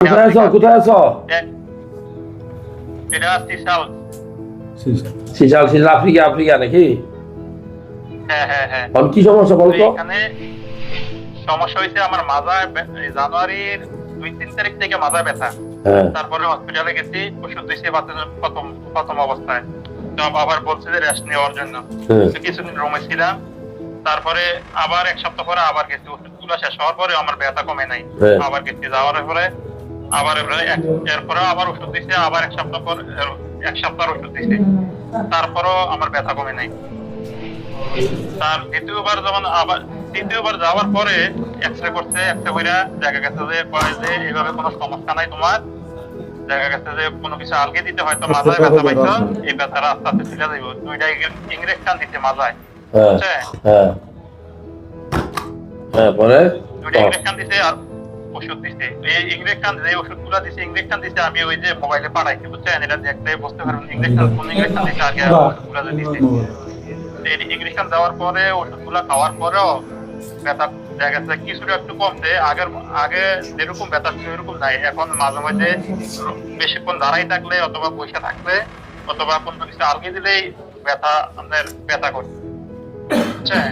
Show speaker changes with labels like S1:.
S1: কোথায় আছো কোথায় আছো?
S2: এটা sisal.
S1: Sisal sisal Africa Africa নাকি?
S2: হ্যাঁ হ্যাঁ হ্যাঁ।
S1: কি সমস্যা বলতো?
S2: এখানে সমস্যা হয়েছে আমার মাথায় জানুয়ারির 2-3 তারিখ থেকে মাথায় ব্যথা। তারপরে হসপিটালে গেছি, ওষুধ দিয়েছে প্রথম প্রথম অবস্থায়। তো আবার বলছে যে রেস্ট নেওয়ার জন্য। কিছুদিন রুমে ছিলাম, তারপরে আবার 1 সপ্তাহ পরে আবার গেছি, ওষুধগুলো শেষ হওয়ার পরে আমার ব্যথা কমে নাই। আবার গেছি, যাওয়ার পরে আবার এরপরে আবার ওষুধ দিচ্ছে, আবার 1 সপ্তাহ পর 1 সপ্তাহ ওষুধ দিচ্ছে, তারপরও আমার ব্যথা কমে নাই। তার দ্বিতীয়বার যাওয়ার পরে এক্সরে করছে, এক্সরে কইরা দেখা গেছে যে এইভাবে কোনো সমস্যা নাই তোমার, দেখা গেছে যে কোনো কিছু আলগে দিতে হয়তো মাথায় ব্যথা পাইছো, এই ব্যথাটা আস্তে আস্তে ঠিক হয়ে যাবে। 2টা ইনজেকশন দিতে মাথায়,
S1: পরে
S2: 2টা ইনজেকশন দিতে আর ওষুধ দিতে। এই ইনজেকশন যে ওষুধগুলো দিতে ইনজেকশন দিতে আমি ওই যে মোবাইলে পাঠাইছি, বুঝছেন? এটা দেখতে বুঝতে পারবেন ইনজেকশন কোন ইনজেকশন দিতে আগে ওষুধগুলো দিতে। এই ইনজেকশন দেওয়ার পরে ওষুধগুলো খাওয়ার পরেও ব্যথা দেখা গেছে কিছুটা একটু কমছে, আগে যেরকম ব্যথা ছিল এরকম নাই। এখন মাঝে মাঝে বেশিক্ষণ দাঁড়াই থাকলে অথবা বসে থাকলে অথবা কোনো কিছু আলগি দিলেই ব্যথা করছে, বুঝছেন?